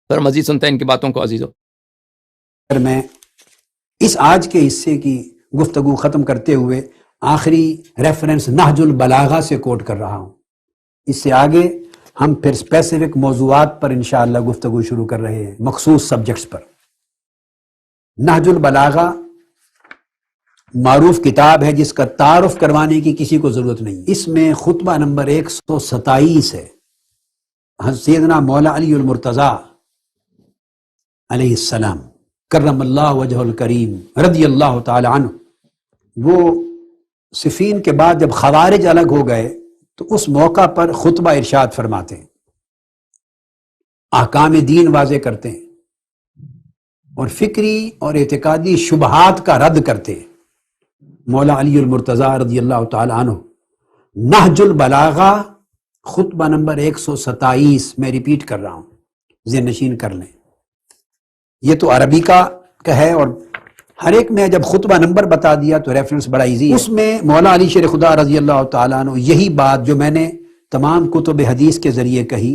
سر مزید سنتے ہیں ان کی باتوں کو عزیزو۔ میں اس آج کے حصے کی گفتگو ختم کرتے ہوئے آخری ریفرنس نہج البلاغہ سے کوٹ کر رہا ہوں۔ اس سے آگے ہم پھر اسپیسیفک موضوعات پر انشاءاللہ گفتگو شروع کر رہے ہیں، مخصوص سبجیکٹس پر۔ نہج البلاغہ معروف کتاب ہے جس کا تعارف کروانے کی کسی کو ضرورت نہیں۔ اس میں خطبہ نمبر 127 ہے۔ سیدنا مولا علی المرتضیٰ علیہ السلام کرم اللہ وجہ الکریم رضی اللہ تعالی عنہ، وہ صفین کے بعد جب خوارج الگ ہو گئے تو اس موقع پر خطبہ ارشاد فرماتے ہیں، احکام دین واضح کرتے ہیں اور فکری اور اعتقادی شبہات کا رد کرتے ہیں۔ مولا علی المرتضیٰ رضی اللہ تعالی عنہ، نہج البلاغہ خطبہ نمبر 127 میں ریپیٹ کر رہا ہوں، ذہن نشین کر لیں۔ یہ تو عربی کا ہے اور ہر ایک میں جب خطبہ نمبر بتا دیا تو ریفرنس بڑا ایزی ہے۔ اس میں مولا علی شیر خدا رضی اللہ تعالیٰ عنہ یہی بات جو میں نے تمام کتب حدیث کے ذریعے کہی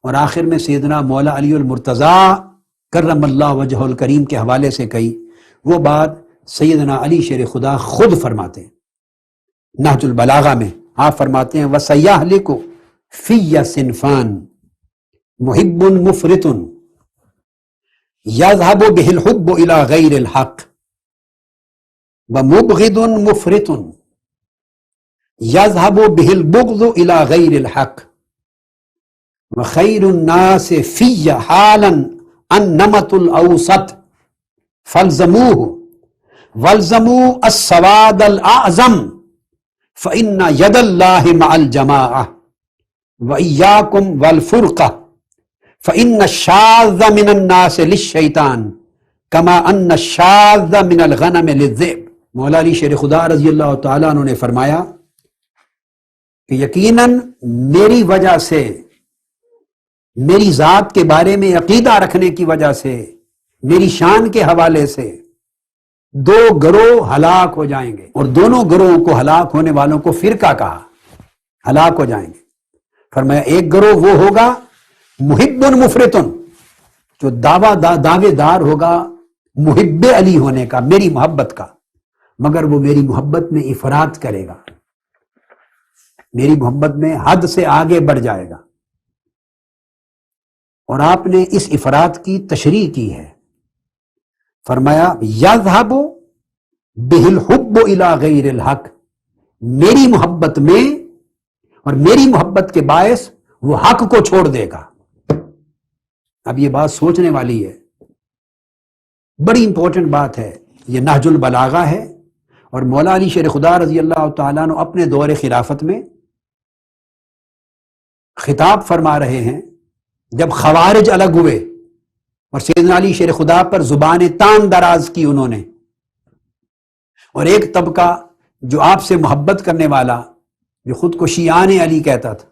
اور آخر میں سیدنا مولا علی المرتضیٰ کرم اللہ وجہ الکریم کے حوالے سے کہی، وہ بات سیدنا علی شیر خدا خود فرماتے ہیں۔ نہج البلاغہ میں آپ فرماتے ہیں وَسَيَحْلِكُ فِيَّ صِنْفَانِ مُحِبٌّ مُفْرِطٌ يَذْهَبُ بِهِ الْحُبُّ إِلَى غَيْرِ الْحَقِّ وَمُبْغِضٌ مُفْرِطٌ يَذْهَبُ بِهِ الْبُغْضُ إِلَى غَيْرِ الْحَقِّ وَخَيْرُ النَّاسِ فِيَّ حَالًا النَّمَطُ الْأَوْسَطِ فَالْزَمُوهُ وَالْزَمُوا السَّوَادَ الْأَعْظَمَ فَإِنَّ يَدَ اللَّهِ مَعَ الْجَمَاعَةِ وَإِيَّاكُمْ وَالْفُرْقَةِ فَإِنَّ الشَّاذَّ مِنَ النَّاسِ لِلشَّيْطَانِ كَمَا أَنَّ الشَّاذَّ مِنَ الْغَنَمِ لِلذِّئْبِ۔ مولا علی شیر خدا رضی اللہ تعالیٰ عنہ نے فرمایا کہ یقیناً میری وجہ سے، میری ذات کے بارے میں عقیدہ رکھنے کی وجہ سے، میری شان کے حوالے سے دو گروہ ہلاک ہو جائیں گے، اور دونوں گروہوں کو ہلاک ہونے والوں کو فرقہ کہا، ہلاک ہو جائیں گے۔ فرمایا ایک گروہ وہ ہوگا محب مفرطن، جو دعوے دار ہوگا محب علی ہونے کا، میری محبت کا، مگر وہ میری محبت میں افراط کرے گا، میری محبت میں حد سے آگے بڑھ جائے گا۔ اور آپ نے اس افراط کی تشریح کی ہے، فرمایا یذہب بہ الحب الی غیر الحق، میری محبت میں اور میری محبت کے باعث وہ حق کو چھوڑ دے گا۔ اب یہ بات سوچنے والی ہے، بڑی امپورٹنٹ بات ہے۔ یہ نہج البلاغہ ہے اور مولا علی شیر خدا رضی اللہ تعالیٰ عنہ اپنے دور خلافت میں خطاب فرما رہے ہیں جب خوارج الگ ہوئے اور سیدنا علی شیر خدا پر زبان تان دراز کی انہوں نے، اور ایک طبقہ جو آپ سے محبت کرنے والا، جو خود کو شیعان علی کہتا تھا،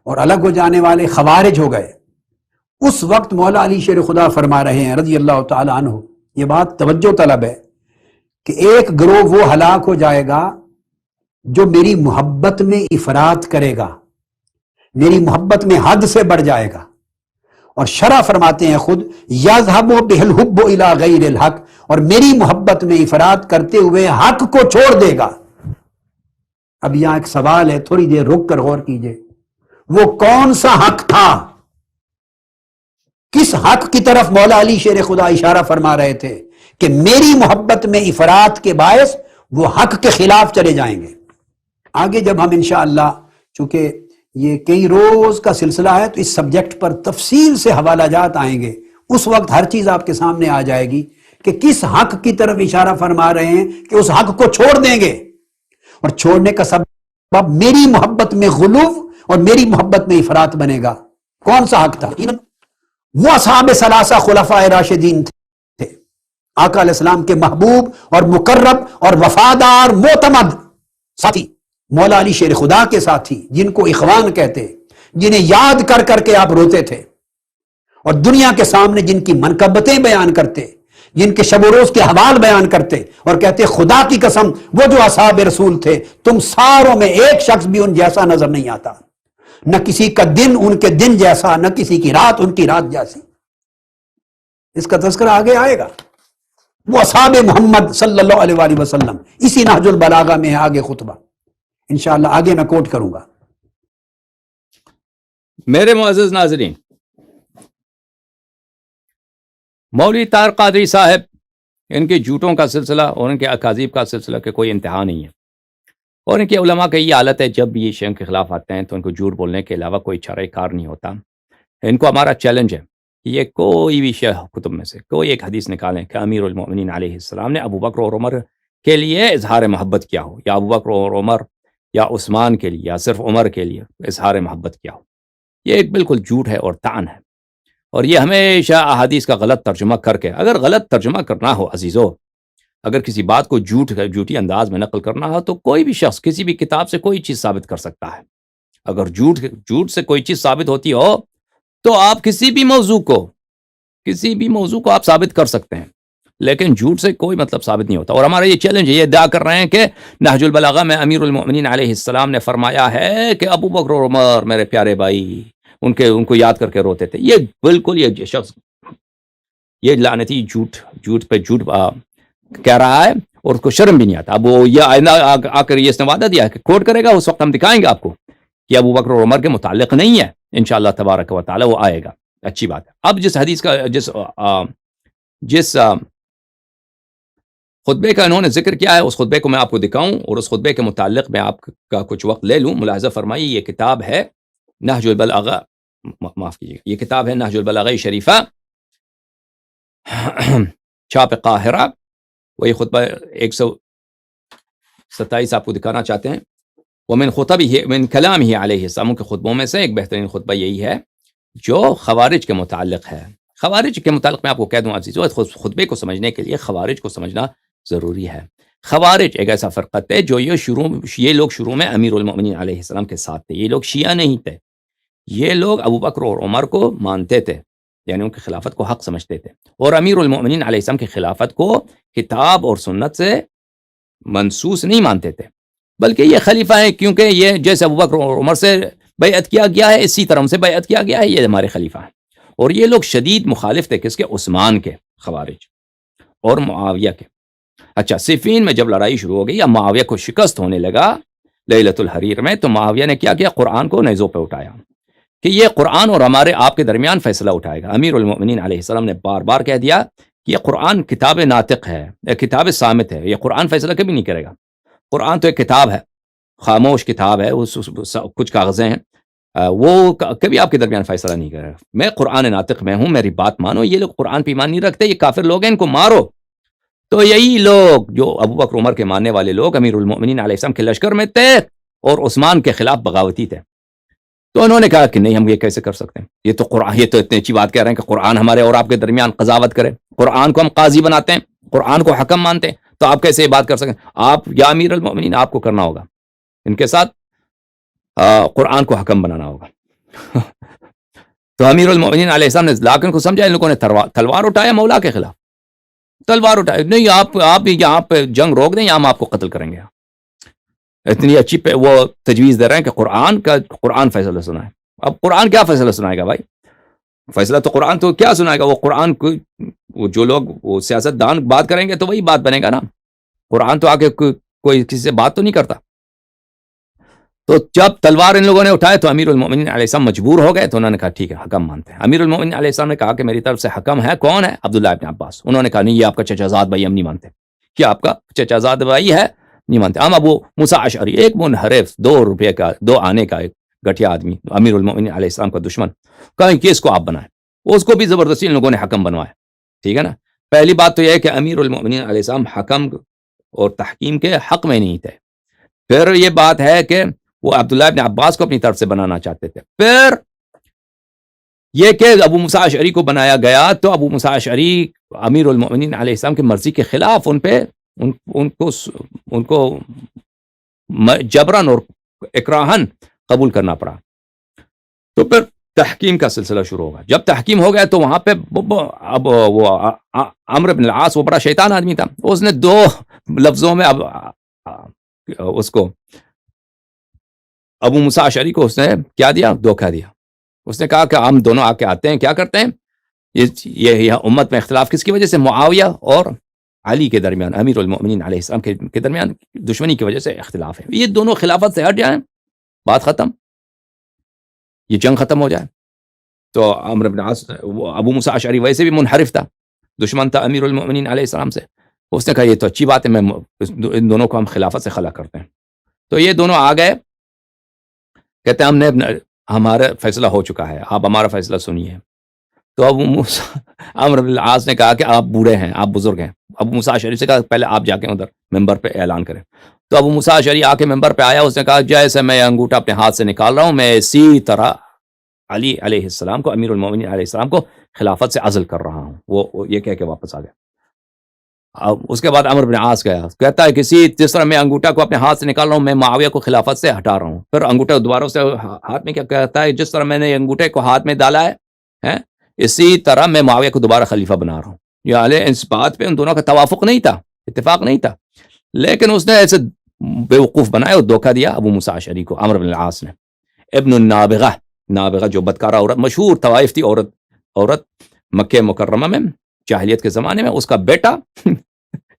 اور الگ ہو جانے والے خوارج ہو گئے، اس وقت مولا علی شیر خدا فرما رہے ہیں رضی اللہ تعالی عنہ، یہ بات توجہ طلب ہے کہ ایک گروہ وہ ہلاک ہو جائے گا جو میری محبت میں افراط کرے گا، میری محبت میں حد سے بڑھ جائے گا، اور شرح فرماتے ہیں خود یذہب بہ الحب الی غیر الحق، اور میری محبت میں افراط کرتے ہوئے حق کو چھوڑ دے گا۔ اب یہاں ایک سوال ہے، تھوڑی دیر رک کر غور کیجئے، وہ کون سا حق تھا؟ کس حق کی طرف مولا علی شیر خدا اشارہ فرما رہے تھے کہ میری محبت میں افراط کے باعث وہ حق کے خلاف چلے جائیں گے؟ آگے جب ہم انشاءاللہ، چونکہ یہ کئی روز کا سلسلہ ہے تو اس سبجیکٹ پر تفصیل سے حوالہ جات آئیں گے، اس وقت ہر چیز آپ کے سامنے آ جائے گی کہ کس حق کی طرف اشارہ فرما رہے ہیں کہ اس حق کو چھوڑ دیں گے، اور چھوڑنے کا سبب میری محبت میں غلو اور میری محبت میں افراط بنے گا۔ کون سا حق تھا؟ وہ اصحاب ثلاثہ خلفاء راشدین تھے، آقا علیہ السلام کے محبوب اور مقرب اور وفادار معتمد ساتھی، مولا علی شیر خدا کے ساتھی، جن کو اخوان کہتے، جنہیں یاد کر کر کے آپ روتے تھے، اور دنیا کے سامنے جن کی منقبتیں بیان کرتے، جن کے شب و روز کے حوال بیان کرتے اور کہتے خدا کی قسم وہ جو اصحاب رسول تھے تم ساروں میں ایک شخص بھی ان جیسا نظر نہیں آتا، نہ کسی کا دن ان کے دن جیسا، نہ کسی کی رات ان کی رات جیسی۔ اس کا تذکرہ آگے آئے گا. وہ اصحاب محمد صلی اللہ علیہ وآلہ وسلم اسی نہج البلاغہ میں ہے آگے خطبہ، انشاءاللہ آگے میں کوٹ کروں گا. میرے معزز ناظرین، مولوی طاہر قادری صاحب، ان کے جھوٹوں کا سلسلہ اور ان کے اکاذیب کا سلسلہ کے کوئی انتہا نہیں ہے، اور ان کے علماء کا یہ حالت ہے جب بھی یہ شیخ کے خلاف آتے ہیں تو ان کو جھوٹ بولنے کے علاوہ کوئی چارہ کار نہیں ہوتا. ان کو ہمارا چیلنج ہے کہ یہ کوئی بھی شیخ کتب میں سے کوئی ایک حدیث نکالیں کہ امیر المؤمنین علیہ السلام نے ابو بکر اور عمر کے لیے اظہار محبت کیا ہو، یا ابو بکر اور عمر یا عثمان کے لیے یا صرف عمر کے لیے اظہار محبت کیا ہو. یہ ایک بالکل جھوٹ ہے اور طعن ہے، اور یہ ہمیشہ احادیث کا غلط ترجمہ کر کے، اگر غلط ترجمہ کرنا ہو عزیزو، اگر کسی بات کو جھوٹی انداز میں نقل کرنا ہو تو کوئی بھی شخص کسی بھی کتاب سے کوئی چیز ثابت کر سکتا ہے. اگر جھوٹ سے کوئی چیز ثابت ہوتی ہو تو آپ کسی بھی موضوع کو آپ ثابت کر سکتے ہیں، لیکن جھوٹ سے کوئی مطلب ثابت نہیں ہوتا. اور ہمارا یہ چیلنج ہے، یہ ادعا کر رہے ہیں کہ نہج البلاغہ میں امیر المؤمنین علیہ السلام نے فرمایا ہے کہ ابو بکر اور عمر میرے پیارے بھائی، ان کو یاد کر کے روتے تھے. یہ بالکل یہ شخص یہ لعنتی جھوٹ پہ جھوٹ کہہ رہا ہے، اور اس کو شرم بھی نہیں آتا. اب وہ یہ آئندہ آ کر یہ اس نے وعدہ دیا کہ کوٹ کرے گا، اس وقت ہم دکھائیں گے آپ کو کہ ابو بکر اور عمر کے متعلق نہیں ہے. انشاءاللہ تبارک و تعالی وہ آئے گا. اچھی بات ہے. اب جس حدیث کا جس خطبے کا انہوں نے ذکر کیا ہے، اس خطبے کو میں آپ کو دکھاؤں اور اس خطبے کے متعلق میں آپ کا کچھ وقت لے لوں. ملاحظہ فرمائیے، یہ کتاب ہے نہج البلاغہ، معاف کیجیے گا، یہ کتاب ہے نہج البلاغہ شریفہ، چھاپ قاہرہ. وہی خطبہ 127 آپ کو دکھانا چاہتے ہیں. ومن خطبہ من کلامہ علیہ السلام، کے خطبوں میں سے ایک بہترین خطبہ یہی ہے جو خوارج کے متعلق ہے. خوارج کے متعلق میں آپ کو کہہ دوں عزیزو، خطبے کو سمجھنے کے لیے خوارج کو سمجھنا ضروری ہے. خوارج ایک ایسا فرقت ہے جو یہ لوگ شروع میں امیر المؤمنین علیہ السلام کے ساتھ تھے. یہ لوگ شیعہ نہیں تھے، یہ لوگ ابو بکر اور عمر کو مانتے تھے، یعنی ان کی خلافت کو حق سمجھتے تھے، اور امیر المؤمنین علیہ السلام کی خلافت کو کتاب اور سنت سے منسوس نہیں مانتے تھے، بلکہ یہ خلیفہ ہیں، کیونکہ یہ جیسے ابو بکر اور عمر سے بیعت کیا گیا ہے اسی طرح سے بیعت کیا گیا ہے، یہ ہمارے خلیفہ ہیں. اور یہ لوگ شدید مخالف تھے کس کے؟ عثمان کے، خوارج، اور معاویہ کے. اچھا، صفین میں جب لڑائی شروع ہو گئی یا معاویہ کو شکست ہونے لگا لیلۃ الحریر میں، تو معاویہ نے کیا قرآن کو نیزوں پہ اٹھایا کہ یہ قرآن اور ہمارے آپ کے درمیان فیصلہ اٹھائے گا. امیر المؤمنین علیہ السلام نے بار بار کہہ دیا کہ یہ قرآن کتاب ناطق ہے، کتاب صامت ہے، یہ قرآن فیصلہ کبھی نہیں کرے گا. قرآن تو ایک کتاب ہے، خاموش کتاب ہے، کچھ کاغذیں ہیں، وہ کبھی آپ کے درمیان فیصلہ نہیں کرے گا. میں قرآن ناطق میں ہوں، میری بات مانو. یہ لوگ قرآن پہ ایمان نہیں رکھتے، یہ کافر لوگ ہیں، ان کو مارو. تو یہی لوگ جو ابو بکر عمر کے ماننے والے لوگ امیر المؤمنین علیہ السلام کے لشکر میں تھے اور عثمان کے خلاف بغاوتی تھے. تو انہوں نے کہا کہ نہیں، ہم یہ کیسے کر سکتے ہیں؟ یہ تو قرآن، یہ تو اتنی اچھی بات کہہ رہے ہیں کہ قرآن ہمارے اور آپ کے درمیان قضاوت کرے، قرآن کو ہم قاضی بناتے ہیں، قرآن کو حکم مانتے ہیں، تو آپ کیسے یہ بات کر سکیں؟ آپ یا امیر المؤمنین، آپ کو کرنا ہوگا ان کے ساتھ قرآن کو حکم بنانا ہوگا. تو امیر المؤمنین علیہ السلام نے لاکن کو سمجھا، ان لوگوں نے تلوار اٹھایا مولا کے خلاف، تلوار اٹھایا. نہیں، آپ یہاں پہ جنگ روک دیں یا ہم آپ کو قتل کریں گے. اتنی اچھی پہ وہ تجویز دے رہے ہیں کہ قرآن فیصلہ سنائے. اب قرآن کیا فیصلہ سنائے گا بھائی؟ فیصلہ تو قرآن تو کیا سنائے گا؟ وہ قرآن کو وہ جو لوگ وہ سیاست دان بات کریں گے تو وہی بات بنے گا نا. قرآن تو آگے کوئی کسی سے بات تو نہیں کرتا. تو جب تلوار ان لوگوں نے اٹھائے تو امیر المؤمنین علیہ السلام مجبور ہو گئے، تو انہوں نے کہا ٹھیک ہے، حکم مانتے ہیں. امیر المؤمنین علیہ السلام نے کہا کہ میری طرف سے حکم ہے، کون ہے؟ عبداللہ ابن عباس. انہوں نے کہا نہیں، یہ آپ کا چچا زاد بھائی، ہم نہیں مانتے. کیا آپ کا چچا زاد بھائی ہے؟ نہیں مانتے. ہم ابو موسیٰ اشعری، ایک منحرف 2 روپے کا 2 آنے کا ایک گھٹیا آدمی، امیر المؤمنین علیہ السلام کا دشمن، کہیں کہ اس کو آپ بنائیں. اس کو بھی زبردستی ان لوگوں نے حکم بنوایا. ٹھیک ہے نا. پہلی بات تو یہ ہے کہ امیر المؤمنین علیہ السلام حکم اور تحکیم کے حق میں نہیں تھے. پھر یہ بات ہے کہ وہ عبداللہ ابن عباس کو اپنی طرف سے بنانا چاہتے تھے. پھر یہ کہ ابو موسیٰ اشعری کو بنایا گیا، تو ابو موسیٰ اشعری امیر المؤمنین علیہ السلام کی مرضی کے خلاف ان کو جبرن اور اکراہن قبول کرنا پڑا. تو پھر تحکیم کا سلسلہ شروع ہوگا. جب تحکیم ہو گیا تو وہاں پہ اب وہ عمرو بن العاص، وہ بڑا شیطان آدمی تھا، اس نے 2 لفظوں میں اس کو ابو موسیٰ اشعری کو اس نے کیا دیا؟ دھوکہ دیا. اس نے کہا کہ ہم دونوں آ کے آتے ہیں، کیا کرتے ہیں یہ امت میں اختلاف کس کی وجہ سے؟ معاویہ اور علی کے درمیان، امیر المؤمنین علیہ السلام کے درمیان دشمنی کی وجہ سے اختلاف ہے. یہ دونوں خلافت سے ہٹ جائیں، بات ختم، یہ جنگ ختم ہو جائے. تو عمرو بن عاص، ابو موسیٰ اشعری ویسے بھی منحرف تھا، دشمن تھا امیر المؤمنین علیہ السلام سے. اس نے کہا یہ تو اچھی بات ہے، میں ان دونوں کو ہم خلافت سے خلا کرتے ہیں. تو یہ دونوں آ گئے، کہتے ہیں ہمارا فیصلہ ہو چکا ہے، آپ ہمارا فیصلہ سنیے. تو ابو موسیٰ عمرو بن العاص نے کہا کہ آپ بوڑھے ہیں، آپ بزرگ ہیں. ابو موسیٰ اشعری سے کہا پہلے آپ جا کے ادھر ممبر پہ اعلان کریں. تو ابو موسیٰ اشعری آ کے ممبر پہ آیا، اس نے کہا جیسے میں انگوٹھا اپنے ہاتھ سے نکال رہا ہوں، میں اسی طرح علی علیہ السلام کو، امیر المومنین علیہ السلام کو خلافت سے عزل کر رہا ہوں. وہ یہ کہہ کے واپس آ گیا. اب اس کے بعد عمرو بن عاص گیا، کہتا ہے کسی جس طرح میں انگوٹھا کو اپنے ہاتھ سے نکال رہا ہوں، میں معاویہ کو خلافت سے ہٹا رہا ہوں. پھر انگوٹھا دوبارہ سے ہاتھ میں، کیا کہتا ہے جس طرح میں نے انگوٹھے کو ہاتھ میں ڈالا ہے اسی طرح میں معاویہ کو دوبارہ خلیفہ بنا رہا ہوں. یہ اس بات پہ ان دونوں کا توافق نہیں تھا، اتفاق نہیں تھا، لیکن اس نے ایسے بیوقوف بنایا اور دھوکہ دیا ابو موسیٰ اشعری کو. عمرو بن العاص نے، ابن النابغہ، نابغہ جو بدکارہ عورت، مشہور طوائف تھی عورت مکہ مکرمہ میں جاہلیت کے زمانے میں، اس کا بیٹا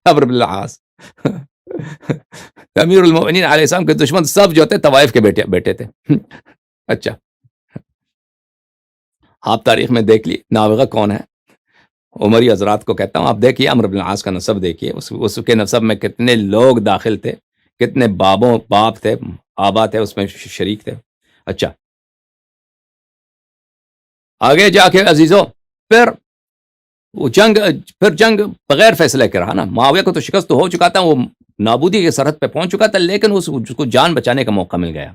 عمرو بن العاص. امیر المؤمنین علیہ السلام کے دشمن سب جو تھے طوائف کے بیٹے تھے. اچھا، آپ تاریخ میں دیکھ لی نابغہ کون ہے. عمری حضرات کو کہتا ہوں، آپ دیکھیے عمرو بن العاص کا نسب دیکھیے، اس کے نسب میں کتنے لوگ داخل تھے، کتنے باپ تھے، آبا تھے، اس میں شریک تھے. اچھا، آگے جا کے عزیزوں پھر جنگ بغیر فیصلے کے رہا نا. معاویہ کو تو شکست تو ہو چکا تھا، وہ نابودی کی سرحد پہ پہنچ چکا تھا، لیکن اس کو جان بچانے کا موقع مل گیا.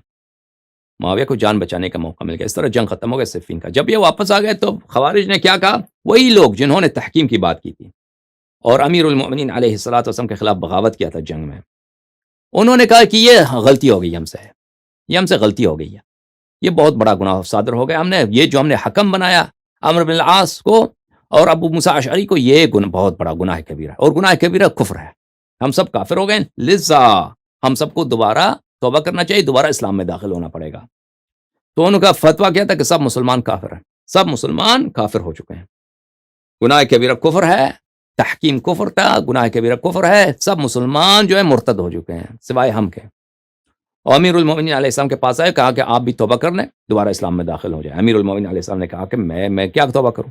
معاویہ کو جان بچانے کا موقع مل گیا. اس طرح جنگ ختم ہو گیا صفین کا. جب یہ واپس آ گئے تو خوارج نے کیا کہا؟ وہی لوگ جنہوں نے تحکیم کی بات کی تھی اور امیر المؤمنین علیہ الصلوۃ والسلام کے خلاف بغاوت کیا تھا جنگ میں، انہوں نے کہا کہ یہ غلطی ہو گئی ہم سے غلطی ہو گئی ہے، یہ بہت بڑا گناہ صادر ہو گیا. ہم نے حکم بنایا عمرو بن العاص کو اور ابو موسیٰ اشعری کو، یہ بہت بڑا گناہ کبیرہ ہے، اور گناہ کبیرہ کفر ہے. ہم سب کافر ہو گئے، لذا ہم سب کو دوبارہ توبہ کرنا چاہیے، دوبارہ اسلام میں داخل ہونا پڑے گا. تو ان کا فتویٰ کیا تھا کہ سب مسلمان کافر ہیں، سب مسلمان کافر ہو چکے ہیں. گناہ کبیرہ کفر ہے، تحکیم کفر تھا، گناہ کبیرہ کفر ہے، سب مسلمان جو ہے مرتد ہو چکے ہیں سوائے ہم کے. اور امیر المؤمنین علیہ السلام کے پاس آئے، کہا کہ آپ بھی توبہ کر لیں، دوبارہ اسلام میں داخل ہو جائیں. امیر المؤمنین علیہ السلام نے کہا کہ میں کیا توبہ کروں،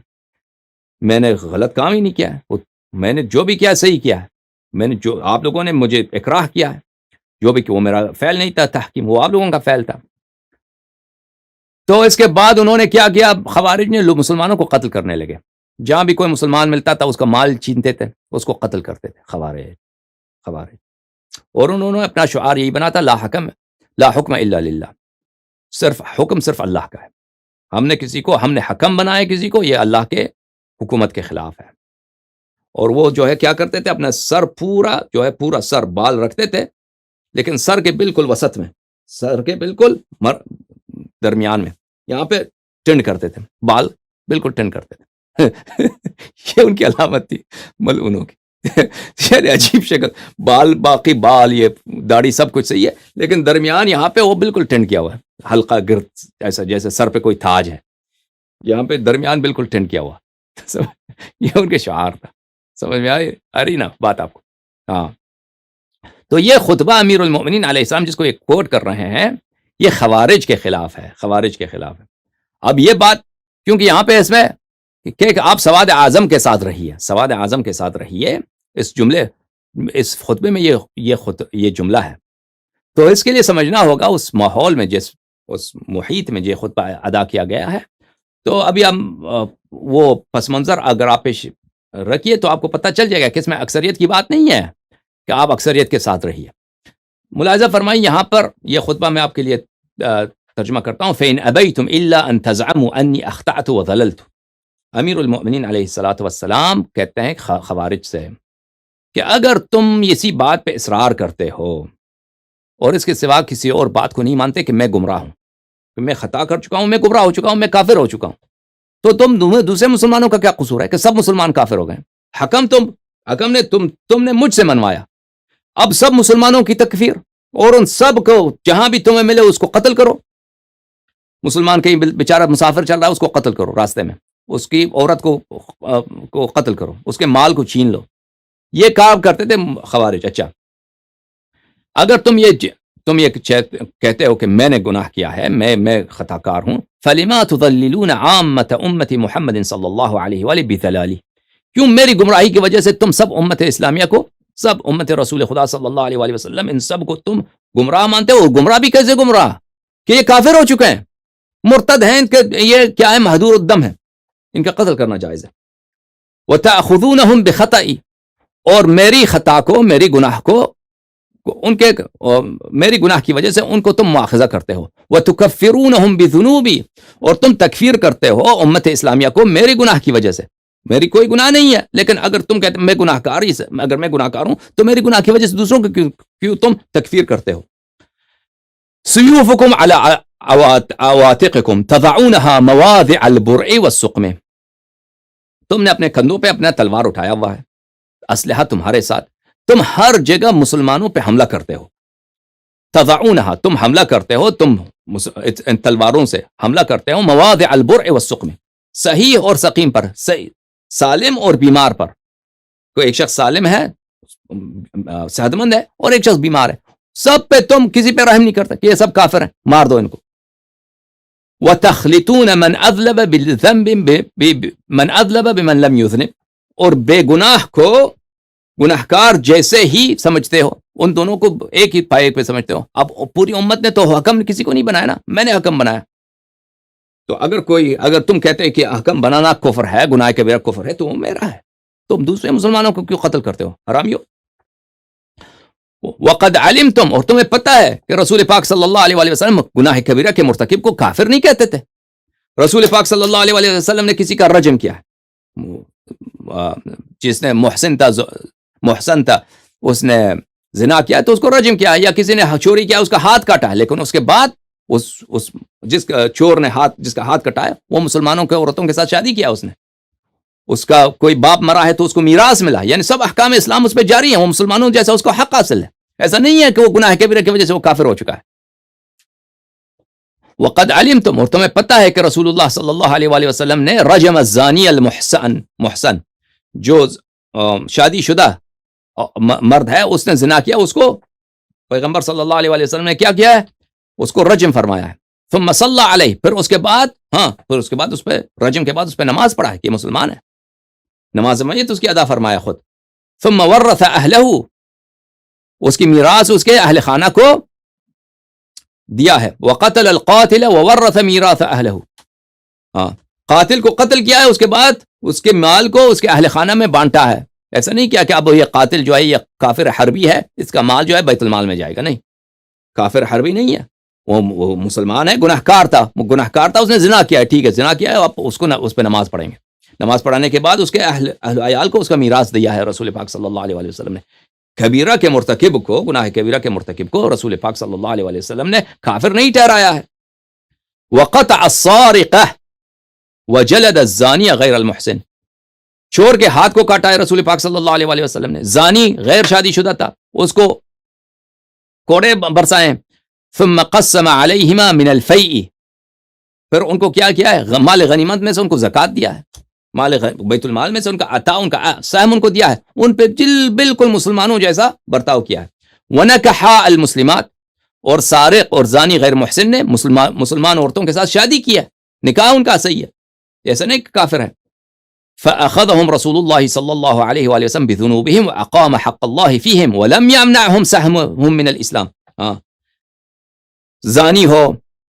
میں نے غلط کام ہی نہیں کیا ہے، میں نے جو بھی کیا صحیح کیا ہے. میں نے جو آپ لوگوں نے مجھے اکراہ کیا ہے، جو بھی کہ وہ میرا فعل نہیں تھا، تحکیم وہ آپ لوگوں کا فعل تھا. تو اس کے بعد انہوں نے کیا کیا؟ خوارج نے مسلمانوں کو قتل کرنے لگے. جہاں بھی کوئی مسلمان ملتا تھا اس کا مال چھینتے تھے، اس کو قتل کرتے تھے خوارج. اور انہوں نے اپنا شعار یہی بنا تھا، لا حکم الا للہ، حکم صرف اللہ کا ہے. ہم نے حکم بنایا کسی کو، یہ اللہ کے حکومت کے خلاف ہے. اور وہ جو ہے کیا کرتے تھے، اپنا سر پورا سر بال رکھتے تھے، لیکن سر کے بالکل وسط میں، سر کے بالکل درمیان میں، یہاں پہ ٹنڈ کرتے تھے، بال بالکل ٹنڈ کرتے تھے. یہ ان کی علامت تھی ملعونوں کی. یعنی عجیب شکل، باقی بال یہ داڑھی سب کچھ صحیح ہے، لیکن درمیان یہاں پہ وہ بالکل ٹنڈ کیا ہوا ہے، ہلکا گرد، ایسا جیسے سر پہ کوئی تاج ہے، یہاں پہ درمیان بالکل ٹنڈ کیا ہوا. یہ ان کے شعار تھا. سمجھ میں آ رہی نا بات آپ کو؟ ہاں. تو یہ خطبہ امیر المؤمنین علیہ السلام جس کو یہ کوٹ کر رہے ہیں، یہ خوارج کے خلاف ہے. اب یہ بات کیونکہ یہاں پہ اس میں کہ آپ سواد اعظم کے ساتھ رہیے، اس خطبے میں یہ جملہ ہے. تو اس کے لیے سمجھنا ہوگا اس ماحول میں، اس محیط میں یہ خطبہ ادا کیا گیا ہے. تو ابھی ہم وہ پس منظر اگر آپ پیش رکھیے تو آپ کو پتہ چل جائے گا کہ اس میں اکثریت کی بات نہیں ہے کہ آپ اکثریت کے ساتھ رہیے. ملاحظہ فرمائیں یہاں پر یہ خطبہ میں آپ کے لیے ترجمہ کرتا ہوں. فَإِنْ أَبَيْتُمْ إِلَّا أَن تَزْعَمُوا أَنِّي أَخْطَأْتُ وَضَلَلْتُ. امیر المؤمنین علیہ الصلوۃ والسلام کہتے ہیں خوارج سے کہ اگر تم اسی بات پہ اصرار کرتے ہو اور اس کے سوا کسی اور بات کو نہیں مانتے کہ میں گمراہ ہوں، کہ میں خطا کر چکا ہوں، میں گمراہ ہو چکا ہوں، میں کافر ہو چکا ہوں، تو تم دوسرے مسلمانوں کا کیا قصور ہے کہ سب مسلمان کافر ہو گئے؟ حکم نے تم نے مجھ سے منوایا، اب سب مسلمانوں کی تکفیر، اور ان سب کو جہاں بھی تمہیں ملے اس کو قتل کرو. مسلمان کہیں بیچارہ مسافر چل رہا ہے، اس کو قتل کرو راستے میں، اس کی عورت کو قتل کرو، اس کے مال کو چھین لو، یہ کام کرتے تھے خوارج۔ اچھا اگر تم یہ کہتے ہو کہ میں نے گناہ کیا ہے، میں خطا کار ہوں، فَلِمَا تُضَلِّلُونَ عَامَّةَ أُمَّةِ مُحَمَّدٍ صلی اللہ علیہ وآلہ بِضَلَالِهِ، کیوں میری گمراہی کی وجہ سے تم سب امت اسلامیہ کو، سب امت رسول خدا صلی اللہ علیہ وآلہ وسلم، ان سب کو تم گمراہ مانتے ہو؟ گمراہ بھی کیسے گمراہ کہ یہ کافر ہو چکے ہیں، مرتد ہیں، کہ یہ کیا ہے، مہدور الدم ہے، ان کا قتل کرنا جائز ہے۔ وَتَأْخُذُونَهُمْ بِخَطَئِ، اور میری خطا کو، میری گناہ کو، میری گناہ کی وجہ سے ان کو تم مواخذہ کرتے ہو۔ وَتُكَفِّرُونَهُمْ بِذُنُوبِ، اور تم تکفیر کرتے ہو امت اسلامیہ کو میری گناہ کی وجہ سے۔ میری کوئی گناہ نہیں ہے، لیکن اگر تم کہتے میں گناہ کار، اگر میں گناہ کار ہوں تو میری گناہ کی وجہ سے دوسروں کو کیوں تم تکفیر کرتے ہو؟ سیوفکم علی عواتقکم تضعونها مواضع البرع والسقم، تم نے اپنے کندھوں پہ اپنا تلوار اٹھایا ہوا ہے، اسلحہ تمہارے ساتھ، تم ہر جگہ مسلمانوں پہ حملہ کرتے ہو۔ تضعونها، تم حملہ کرتے ہو، تم ان تلواروں سے حملہ کرتے ہو، مواضع البرع والسقم، صحیح اور سقیم پر، سالم اور بیمار پر۔ کوئی ایک شخص سالم ہے، صحت مند ہے، اور ایک شخص بیمار ہے، سب پہ تم کسی پہ رحم نہیں کرتے کہ یہ سب کافر ہیں، مار دو ان کو۔ وَتَخْلِطُونَ مَنْ أَذْلَبَ بِالذَّنْبِ مَنْ أَذْلَبَ بِمَنْ لَمْ يُذْنِبْ، اور بے گناہ کو گناہ کار جیسے ہی سمجھتے ہو، ان دونوں کو ایک ہی پائے پہ سمجھتے ہو۔ اب پوری امت نے تو حکم کسی کو نہیں بنایا نا، میں نے حکم بنایا۔ تو اگر تم کہتے ہیں کہ حکم بنانا کفر ہے، گناہ کبیرہ کفر ہے، تو وہ میرا ہے، تم دوسرے مسلمانوں کو کیوں قتل کرتے ہو، حرامیو؟ وقد علمتم، اور تمہیں پتہ ہے کہ رسول پاک صلی اللہ علیہ وآلہ وسلم گناہ کبیرہ کے مرتکب کو کافر نہیں کہتے تھے۔ رسول پاک صلی اللہ علیہ وآلہ وسلم نے کسی کا رجم کیا ہے، جس نے محسن تھا اس نے زنا کیا تو اس کو رجم کیا ہے، یا کسی نے چوری کیا اس کا ہاتھ کاٹا ہے، لیکن اس کے بعد جس چور نے جس کا ہاتھ کٹایا وہ مسلمانوں کے عورتوں کے ساتھ شادی کیا، اس کا کوئی باپ مرا ہے تو اس کو میراث ملا، یعنی سب احکام اسلام اس پہ جاری ہیں، وہ مسلمانوں جیسا اس کو حق حاصل ہے۔ ایسا نہیں ہے کہ وہ گناہ کبیرہ کی وجہ سے وہ کافر ہو چکا ہے۔ وقد علمتم، اور تمہیں پتہ ہے کہ رسول اللہ صلی اللہ علیہ وآلہ وسلم نے رجم الزانی المحسن، جو شادی شدہ مرد ہے، اس نے زنا کیا، اس کو پیغمبر صلی اللہ علیہ وآلہ وسلم نے کیا ہے، اس کو رجم فرمایا ہے۔ ثم صلی علیہ، پھر اس کے بعد اس پہ رجم کے بعد اس پہ نماز پڑھا ہے کہ مسلمان ہے، نماز میت اس کی ادا فرمایا خود۔ ثم ورث اہلہ، اس کی میراث اس کے اہل خانہ کو دیا ہے۔ وقتل القاتل وورث میراث اہلہ، قاتل کو قتل کیا ہے، اس کے بعد اس کے مال کو اس کے اہل خانہ میں بانٹا ہے۔ ایسا نہیں کیا کہ اب یہ قاتل جو ہے یہ کافر حربی ہے، اس کا مال جو ہے بیت المال میں جائے گا، نہیں، کافر حربی نہیں ہے، وہ مسلمان ہے، گناہ کار تھا، اس نے زنا کیا ہے، ٹھیک ہے زنا کیا ہے، اب اس پہ نماز پڑھیں گے، نماز پڑھانے کے بعد اس کے اہل عیال کو اس کا میراث دیا ہے رسول پاک صلی اللہ علیہ وآلہ وسلم نے۔ کبیرہ کے مرتکب کو، گناہ کبیرہ کے مرتکب کو رسول پاک صلی اللہ علیہ وآلہ وسلم نے کافر نہیں ٹھہرایا ہے۔ وقطع السارقہ وجلد الزانی غیر المحسن، چور کے ہاتھ کو کاٹا ہے رسول پاک صلی اللہ علیہ وآلہ وسلم نے، زانی غیر شادی شدہ تھا، اس کو کوڑے برسائیں۔ ثم قسم علیہما من الفیء، پھر ان کو کیا ہے، مال غنیمت میں سے ان کو زکوٰۃ دیا ہے، مال بیت المال میں سے ان کا عطا، ان کا سہم ان کو دیا ہے، ان پہ بالکل مسلمانوں جیسا برتاؤ کیا ہے۔ ونکح المسلمات، اور سارق اور زانی غیر محسن نے مسلمان عورتوں کے ساتھ شادی کی ہے، نکاح ان کا صحیح ہے، ایسا نہیں کہ کافر ہے۔ فأخذهم رسول الله صلی اللہ علیہ وآلہ وسلم بذنوبهم وأقام حق الله فيهم ولم يمنعهم سهمهم من الاسلام۔ زانی ہو،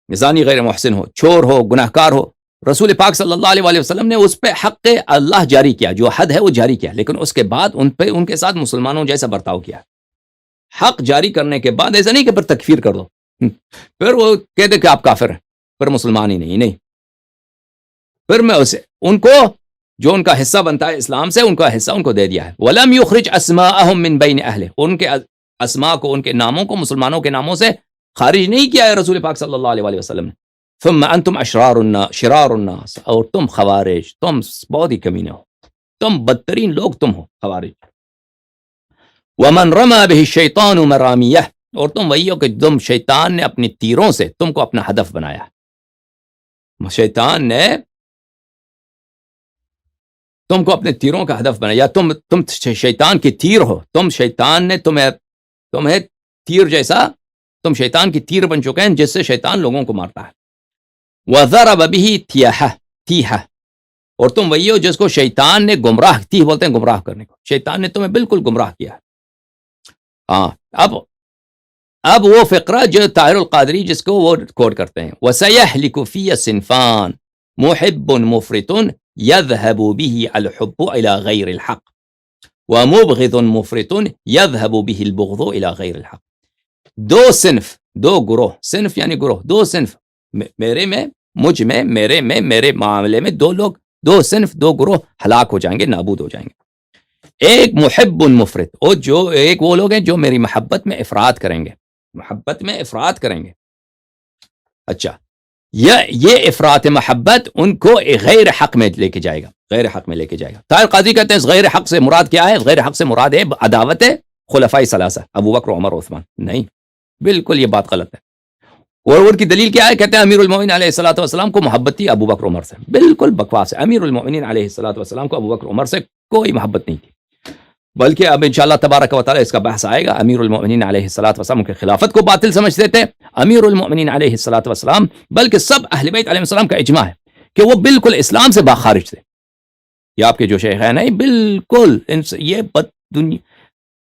زانی غیر محسن ہو، چور ہو، گناہ کار ہو، رسول پاک صلی اللہ علیہ وآلہ وسلم نے اس پہ حق اللہ جاری کیا، جو حد ہے وہ جاری کیا، لیکن اس کے بعد ان کے ساتھ مسلمانوں جیسا برتاؤ کیا۔ حق جاری کرنے کے بعد ایسا نہیں کہ پھر تکفیر کر دو، پھر وہ کہتے کہ آپ کافر ہیں، پھر مسلمان ہی نہیں، پھر میں ان کو جو ان کا حصہ بنتا ہے اسلام سے، ان کا حصہ ان کو دے دیا ہے۔ وَلَمْ يُخْرِجْ أَسْمَاءَهُمْ مِنْ بَيْنِ أَهْلِهِ، ان کے اسماء کو، ان کے ناموں کو مسلمانوں کے ناموں سے خارج نہیں کیا ہے رسول پاک صلی اللہ علیہ وآلہ وسلم نے۔ ثم انتم شرار الناس، اور تم خوارج، تم بہت ہی کمینے ہو، تم بدترین لوگ تم ہو خوارج۔ ومن رمى به الشیطان مرامیہ، اور تم وہی ہو کہ تم شیطان نے اپنی تیروں سے تم کو اپنا ہدف بنایا، شیطان نے تم کو اپنے تیروں کا ہدف بنا، یا تم شیطان کی تیر ہو، شیطان نے تمہیں تیر جیسا، تم شیطان کی تیر بن چکے ہیں جس سے شیطان لوگوں کو مارتا ہے۔ وَضَرَبَ بِهِ تِيهَةً، اور تم وہی ہو جس کو شیطان نے گمراہ، تیہ بولتے ہیں گمراہ کرنے کو، شیطان نے تمہیں بالکل گمراہ کیا ہے۔ ہاں، اب وہ فقرہ جو طاہر القادری جس کو وہ کوٹ کرتے ہیں، وَسَيَحْلِكُ فِيَ صِنْفَانِ مُحِبٌّ مُفْرِطٌ يَذْهَبُ بِهِ الْحُبُّ إِلَى غَيْرِ الْحَقِّ وَمُبْغِضٌ مُفْرِطٌ يَذْهَبُ بِهِ الْبُغْضُ إِلَى غَيْرِ الْحَقِّ۔ دو صنف، دو گروہ، صنف یعنی گروہ، دو صنف، میرے میں، مجھ میں، میرے میں، میرے معاملے میں دو لوگ، دو صنف، دو گروہ ہلاک ہو جائیں گے، نابود ہو جائیں گے۔ ایک محب مفرط، اور جو ایک وہ لوگ ہیں جو میری محبت میں افراط کریں گے، محبت میں افراط کریں گے۔ اچھا، یہ افراط محبت ان کو غیر حق میں لے کے جائے گا، غیر حق میں لے کے جائے گا۔ طاہر قاضی کہتے ہیں غیر حق سے مراد کیا ہے؟ غیر حق سے مراد ہے عداوت خلفائے ثلاثہ، ابو بکر، عمر، عثمان۔ نہیں، بالکل یہ بات غلط ہے۔ اور ان کی دلیل کیا ہے؟ کہتے ہیں امیر المومنین علیہ الصلوۃ والسلام کو محبت تھی ابو بکر عمر سے۔ بالکل بکواس ہے، امیر المومنین علیہ الصلوۃ والسلام کو ابو بکر عمر سے کوئی محبت نہیں تھی، بلکہ اب انشاءاللہ تبارک و تعالی اس کا بحث آئے گا۔ امیر المومنین علیہ الصلوۃ والسلام کی خلافت کو باطل سمجھتے تھے امیر المومنین علیہ الصلوۃ والسلام، بلکہ سب اہل بیت علیہ السلام کا اجماع ہے کہ وہ بالکل اسلام سے باخارج تھے۔ یہ آپ کے جو شیخ ہیں، نہیں بالکل یہ دنیا،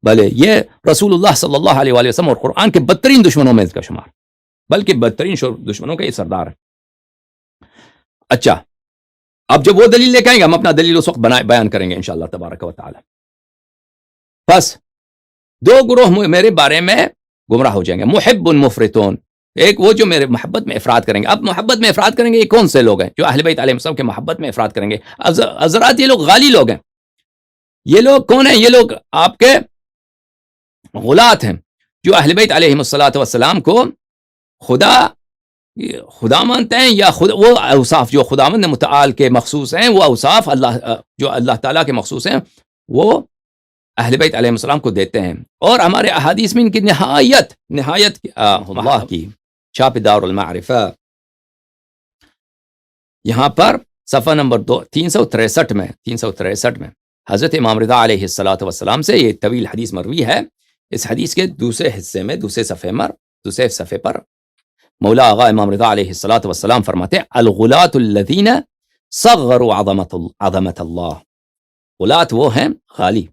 بھلے یہ رسول اللہ صلی اللہ علیہ وآلہ وسلم اور قرآن کے بدترین دشمنوں میں اس کا شمار، بلکہ بدترین دشمنوں کا یہ سردار ہے۔ اچھا، اب جب وہ دلیل لے کے آئیں گے ہم اپنا دلیل اس وقت بیان کریں گے انشاءاللہ تبارک و تعالی۔ بس دو گروہ میرے بارے میں گمراہ ہو جائیں گے، محب مفرطون، ایک وہ جو میرے محبت میں افراد کریں گے۔ اب محبت میں افراد کریں گے یہ کون سے لوگ ہیں جو اہل بیت علیہ السلام کے محبت میں افراد کریں گے؟ حضرات یہ لوگ غالی لوگ ہیں۔ یہ لوگ کون ہیں؟ یہ لوگ آپ کے غلات ہیں جو اہل بیت علیہ الصلوۃ والسلام کو خدا مانتے ہیں، یا وہ اوصاف جو خداوند متعال کے مخصوص ہیں، وہ اوصاف جو اللہ تعالیٰ کے مخصوص ہیں وہ اہل بیت علیہ السلام کو دیتے ہیں۔ اور ہمارے احادیث میں ان کی نہایت اللہ کی چھاپ دار المعرفہ، یہاں پر صفحہ نمبر 363 میں حضرت امام رضا علیہ الصلوۃ والسلام سے یہ طویل حدیث مروی ہے۔ اس حدیث کے دوسرے حصے میں، دوسرے صفحے پر مولا آغا امام رضا علیہ الصلوۃ والسلام فرماتے ہیں الغلاۃ الذین صغروا عظمت اللہ۔ غلاۃ وہ ہیں، غالی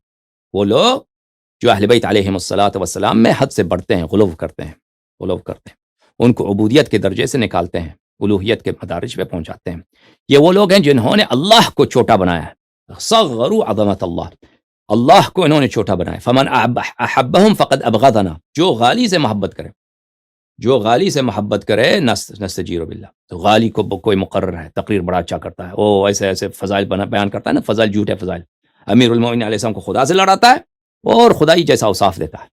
وہ لوگ جو اہل بیت علیہ الصلوۃ والسلام میں حد سے بڑھتے ہیں، غلو کرتے ہیں، ان کو عبودیت کے درجے سے نکالتے ہیں، الوہیت کے مدارج پہ پہنچاتے ہیں۔ یہ وہ لوگ ہیں جنہوں نے اللہ کو چھوٹا بنایا ہے، صغروا عظمت اللہ، اللہ کو انہوں نے چھوٹا بنایا۔ فمن احبہم فقد ابغضنا، جو غالی سے محبت کرے نستجیر باللہ، تو غالی کو کوئی مقرر ہے، تقریر بڑا اچھا کرتا ہے، وہ ایسے فضائل بیان کرتا ہے نا، فضائل جھوٹے فضائل، امیر المومنین علیہ السلام کو خدا سے لڑاتا ہے اور خدائی جیسا اوصاف دیتا ہے۔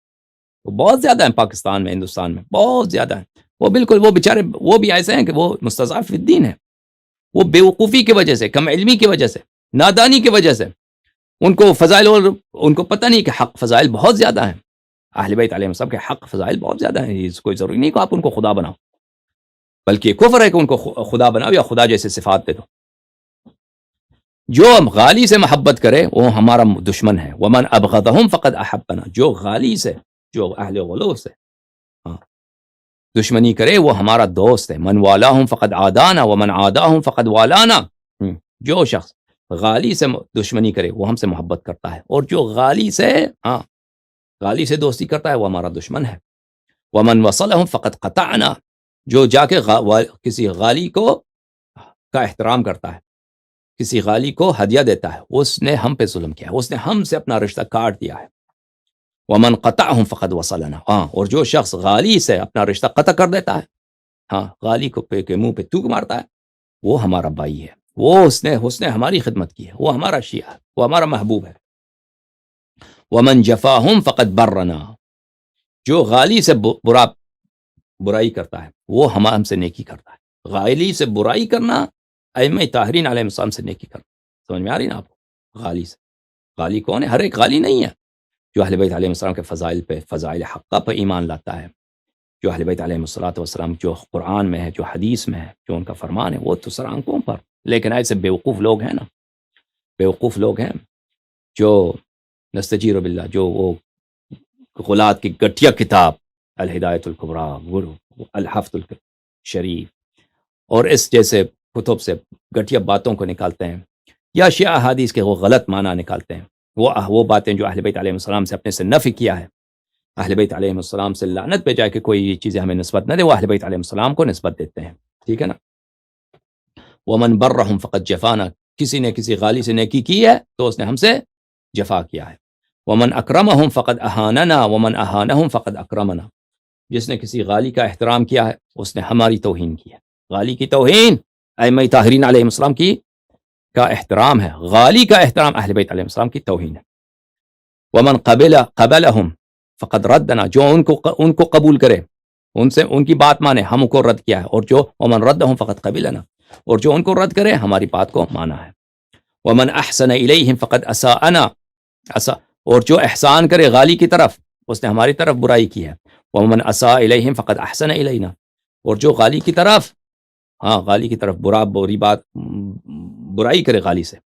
وہ بہت زیادہ ہیں پاکستان میں، ہندوستان میں بہت زیادہ ہیں۔ وہ بالکل وہ بیچارے وہ بھی ایسے ہیں کہ وہ مستضعف فی الدین ہیں، وہ بے وقوفی کی وجہ سے، کم علمی کی وجہ سے، نادانی کی وجہ سے ان کو فضائل، اور ان کو پتہ نہیں کہ حق فضائل بہت زیادہ ہیں، اہل بیت علیہ السلام کے حق فضائل بہت زیادہ ہیں۔ اس کوئی ضروری نہیں کہ آپ ان کو خدا بناؤ، بلکہ کفر ہے کہ ان کو خدا بناؤ یا خدا جیسے صفات دے دو۔ جو غالی سے محبت کرے وہ ہمارا دشمن ہے۔ ومن ابغضہم فقد احبنا، جو غالی سے، جو اہل غلو سے دشمنی کرے وہ ہمارا دوست ہے۔ من والاہم فقد عادانا ومن عاداہم فقد والانا، جو شخص غالی سے دشمنی کرے وہ ہم سے محبت کرتا ہے، اور جو غالی سے دوستی کرتا ہے وہ ہمارا دشمن ہے۔ ومن وصلہم فقد قطعنا، جو جا کے کسی غالی کا احترام کرتا ہے، کسی غالی کو ہدیہ دیتا ہے، اس نے ہم پہ ظلم کیا ہے، اس نے ہم سے اپنا رشتہ کاٹ دیا ہے۔ ومن قطعہم فقد وصلنا، اور جو شخص غالی سے اپنا رشتہ قطع کر دیتا ہے، غالی کو کے منہ پہ تھوک مارتا ہے، وہ ہمارا بھائی ہے، وہ اس نے ہماری خدمت کی ہے، وہ ہمارا شیعہ ہے، وہ ہمارا محبوب ہے۔ ومن جفاہم فقد برنا، جو غالی سے برائی کرتا ہے وہ ہم سے نیکی کرتا ہے۔ غالی سے برائی کرنا ائمہ طاہرین علیہ السلام سے نیکی کرنا، سمجھ میں آ رہی نا آپ کو؟ غالی کون ہے؟ ہر ایک غالی نہیں ہے جو اہل بیت علیہ السلام کے فضائل پہ، فضائل حقہ پہ ایمان لاتا ہے، جو اہل بیت علیہ السلام جو قرآن میں ہے، جو حدیث میں ہے، جو ان کا فرمان ہے، وہ تو سر آنکھوں پر، لیکن ایسے بیوقوف لوگ ہیں نا، بیوقوف لوگ ہیں جو نستجیر باللہ، جو وہ غلات کی گٹھیا کتاب الہدایت الکبریٰ، الحفظ الشریف اور اس جیسے کتب سے گٹھیا باتوں کو نکالتے ہیں، یا شیعہ احادیث کے وہ غلط معنی نکالتے ہیں، وہ باتیں جو اہل بیت علیہ السلام سے اپنے سے نفی کیا ہے، اہل بیت علیہ السلام سے لعنت پہ جائے کہ کوئی یہ چیزیں ہمیں نسبت نہ دے، وہ اہل بیت علیہ السلام کو نسبت دیتے ہیں، ٹھیک ہے نا۔ ومن برہم فقط جفانا، کسی نے کسی غالی سے نیکی کی ہے تو اس نے ہم سے جفا کیا ہے۔ ومن اکرمہم فقط اہاننا ومن اہانہم فقط اکرمنا، جس نے کسی غالی کا احترام کیا ہے اس نے ہماری توہین کی ہے۔ غالی کی توہین ائمہ طاہرین علیہ السلام کی کا احترام ہے، غالی کا احترام اہل بیت علیہ السلام کی توہین ہے۔ ومن قبلہم فقد ردنا، جو ان کو قبول کرے، ان سے ان کی بات مانے، ہم کو رد کیا ہے، اور جو ومن ردہم فقد قبلنا، اور جو ان کو رد کرے ہماری بات کو مانا ہے۔ ومن احسن الیہم فقد اساءنا، اور جو احسان کرے غالی کی طرف اس نے ہماری طرف برائی کی ہے۔ ومن اساء الیہم فقد احسن الینا، اور جو غالی کی طرف غالی کی طرف برائی کرے، غالی سے،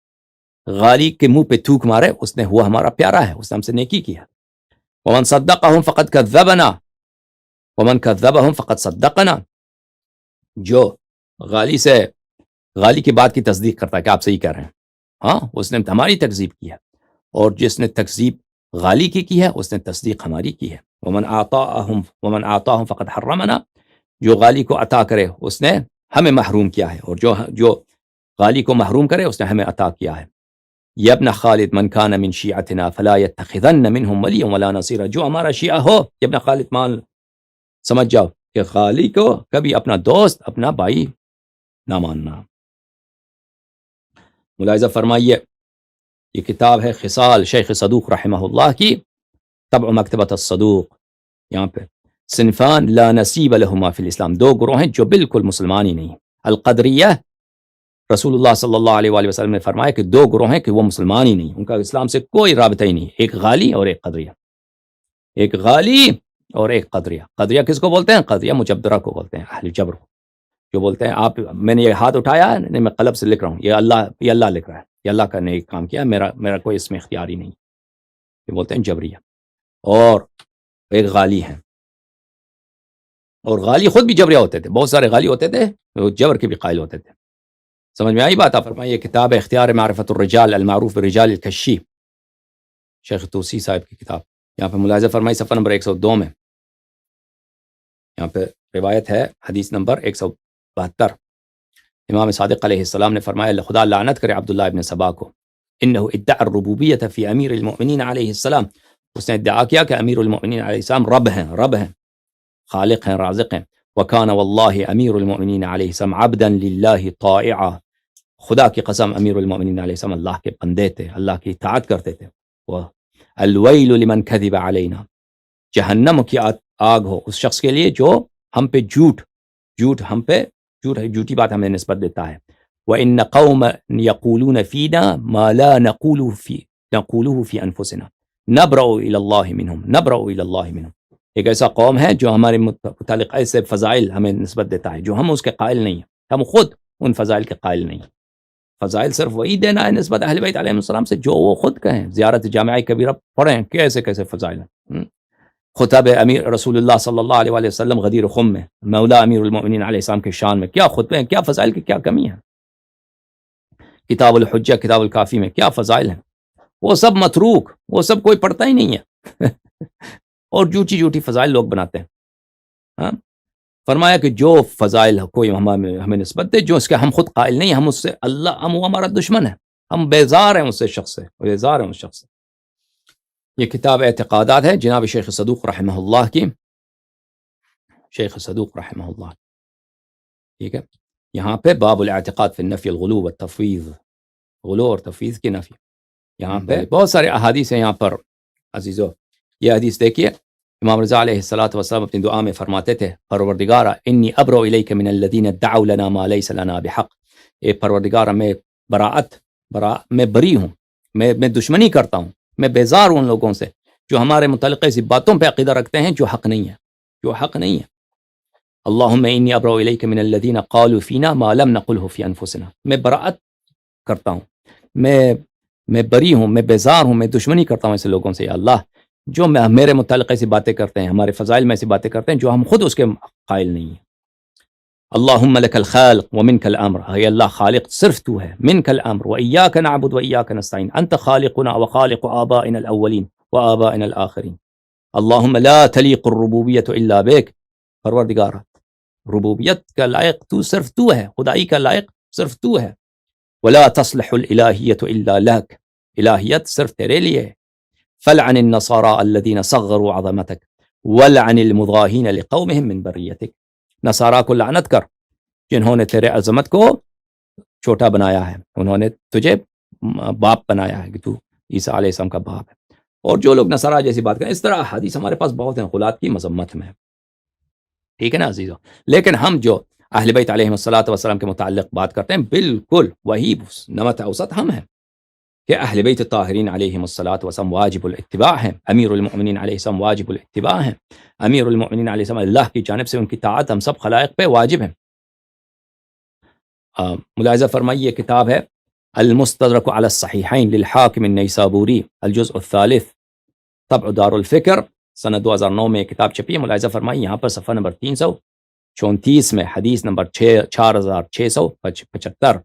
غالی کے منہ پہ تھوک مارے، اس نے ہوا ہمارا پیارا ہے، اس نے ہم سے نیکی کی ہے۔ ومن صدقہم فقد کذبنا ومن کذبہم فقد صدقنا، جو غالی کی بات کی تصدیق کرتا ہے کہ آپ صحیح کہہ رہے ہیں، اس نے ہماری تکذیب کی ہے، اور جس نے تکذیب غالی کی ہے اس نے تصدیق ہماری کی ہے۔ ومن اعطاہم فقد حرمنا، جو غالی کو عطا کرے اس نے ہمیں محروم کیا ہے، اور جو غالی کو محروم کرے اس نے ہمیں عطا کیا ہے۔ یا ابن خالد من کان من شیعتنا فلا يتخذن منهم ولیا ولا نصیرا، جو ہمارا شیعہ ہو، یا ابن خالد مان سمجھ جاؤ کہ غالی کو کبھی اپنا دوست، اپنا بھائی نہ ماننا۔ ملاحظہ فرمائیے، یہ کتاب ہے خصال شیخ صدوق رحمہ اللہ کی، طبع مکتبۃ الصدوق۔ یہاں پہ صنفان لا نصیب لہما فی الاسلام، دو گروہ ہیں جو بالکل مسلمان ہی نہیں۔ القدریہ، رسول اللہ صلی اللہ علیہ وآلہ وسلم نے فرمایا کہ دو گروہ ہیں کہ وہ مسلمان ہی نہیں، ان کا اسلام سے کوئی رابطہ ہی نہیں، ایک غالی اور ایک قدریہ، ایک غالی اور ایک قدریہ۔ قدریہ کس کو بولتے ہیں؟ قدریہ مجبرہ کو بولتے ہیں، اہل جبر کو، جو بولتے ہیں آپ، میں نے یہ ہاتھ اٹھایا ہے، نہیں میں قلب سے لکھ رہا ہوں، یہ اللہ لکھ رہا ہے، یہ اللہ کا نے ایک کام کیا، میرا کوئی اس میں اختیار ہی نہیں، یہ بولتے ہیں جبریہ۔ اور ایک غالی ہیں، اور غالی خود بھی جبریہ ہوتے تھے، بہت سارے غالی ہوتے تھے وہ جبر کے بھی قائل ہوتے تھے۔ سمجھ میں آئی بات؟ آپ فرمائیے، یہ کتاب ہے اختیار معرفت الرجال المعروف بالرجال الکشی، شیخ توسی صاحب کی کتاب۔ یہاں پہ ملاحظہ فرمائی صفحہ نمبر 102 میں، یہاں پہ روایت ہے حدیث نمبر 172، امام صادق علیہ السلام نے فرمایا، خدا لعنت کرے عبداللہ ابن سبا کو، انہ ادعا الربوبیت فی امیر المؤمنین علیہ السلام، اس نے ادعا کیا کہ امیر المؤمنین علیہ السلام رب ہیں، خالق ہیں، رازق ہیں۔ وکان واللہ امیر المؤمنین علیہ السلام عبدا للہ طائعا، خدا کی قسم امیر المؤمنین علیہ السلام اللہ کے بندے تھے، اللہ کی اطاعت کرتے تھے۔ الویل لمن کذب علینا، جہنم کی آگ ہو اس شخص کے لیے جو ہم پہ جھوٹی بات ہمیں نسبت دیتا ہے۔ وَإِنَّ قَوْمًا يَقُولُونَ فِينَا مَا لَا نَقُولُهُ فِي أَنفُسِنَا نَبْرَأُ إِلَى اللَّهِ مِنْهُمْ، ایک ایسا قوم ہے جو ہمارے متعلق ایسے فضائل ہمیں نسبت دیتا ہے جو ہم اس کے قائل نہیں ہیں، ہم خود ان فضائل کے قائل نہیں ہیں۔ فضائل صرف وہی دینا ہے نسبت اہل بیت علیہ السلام سے جو وہ خود کہیں، زیارت جامعہ کبیرہ پڑھیں، کیسے فضائل ہیں، خطب امیر رسول اللہ صلی اللہ علیہ وآلہ وسلم غدیر خم میں، مولا امیر المؤمنین علیہ السلام کے شان میں کیا خطبے ہیں، کیا فضائل کی کیا کمی ہے، کتاب الحجہ، کتاب الکافی میں کیا فضائل ہیں، وہ سب متروک، وہ سب کوئی پڑھتا ہی نہیں ہے اور جھوٹی فضائل لوگ بناتے ہیں۔ فرمایا کہ جو فضائل کوئی ہمیں نسبت دے جو اس کے ہم خود قائل نہیں، ہم اس سے ہم وہ ہمارا دشمن ہے، ہم بیزار ہیں اس شخص سے۔ یہ کتاب اعتقادات ہے جناب شیخ صدوق رحمہ اللہ کی، شیخ صدوق رحمہ اللہ، ٹھیک ہے۔ یہاں پہ باب الاعتقاد فی النفی الغلو والتفویض، غلو اور تفویض کی نفی، یہاں پہ بہت سارے احادیث ہیں۔ یہاں پر عزیزو یہ حدیث دیکھیے، امام رضا علیہ السلام اپنی دعا میں فرماتے تھے، پروردگارا انی ابرؤ الیک من الذین دعوا لنا ما لیس لنا بحق، اے پروردگارا میں بری ہوں، میں دشمنی کرتا ہوں، میں بیزار ہوں ان لوگوں سے جو ہمارے متعلق ایسی باتوں پہ عقیدہ رکھتے ہیں جو حق نہیں ہے، اللہم انی ابرؤ الیک من الذین قالوا فینا ما لم نقلہ فی انفسنا، میں براءت کرتا ہوں، میں میں بری ہوں، میں بیزار ہوں، میں دشمنی کرتا ہوں ایسے لوگوں سے یا اللہ جو میرے متعلق ایسی باتیں کرتے ہیں، ہمارے فضائل میں ایسی باتیں کرتے ہیں جو ہم خود اس کے قائل نہیں ہیں۔ اللہم لک الخالق ومنک الامر، اے اللہ خالق صرف تو ہے، منک الامر وإیاک نعبد وإیاک نستعین، انت خالقنا وخالق آبائنا الاولین وآبائنا الآخرین، اللہم لا تلیق الربوبیت الا بک، پروردگار ربوبیت کا لائق تو صرف تو ہے، خدائی کا لائق صرف تو ہے، ولا تصلح الالہیت الا لک، الہیت صرف تیرے لیے ہے، فلعن النصارى الذين صغروا عظمتك ولعن المضاهين لقومهم من بریتك، نصارہ کو لعنت کر جنہوں نے تیرے عظمت کو چھوٹا بنایا ہے، انہوں نے تجھے باپ بنایا ہے کہ تو عیسیٰ علیہ السلام کا باپ ہے، اور جو لوگ نصارہ جیسی بات کریں، اس طرح حدیث ہمارے پاس بہت ہیں غلاۃ کی مذمت میں، ٹھیک ہے نا عزیزو۔ لیکن ہم جو اہل بیت علیہم الصلوۃ والسلام کے متعلق بات کرتے ہیں، بالکل وہی نمط اوسط ہم ہیں کہ اہل بیت الطاہرین علیہم الصلوۃ والسلام واجب الاتباع ہیں، امیر المؤمنین علیہ السلام واجب الاتباع ہیں، امیر المؤمنین علیہ السلام اللہ کی جانب سے ان کی طاعت ہم سب خلائق پہ واجب ہیں۔ ملاحظہ فرمائیے، کتاب ہے المستدرک علی الصحیحین للحاکم النیسابوری، الجزء الثالث، طبع دار الفکر، سنہ 2009 میں کتاب چھپی ہے۔ ملاحظہ فرمائیے یہاں پر صفحہ نمبر 334 میں حدیث نمبر 4675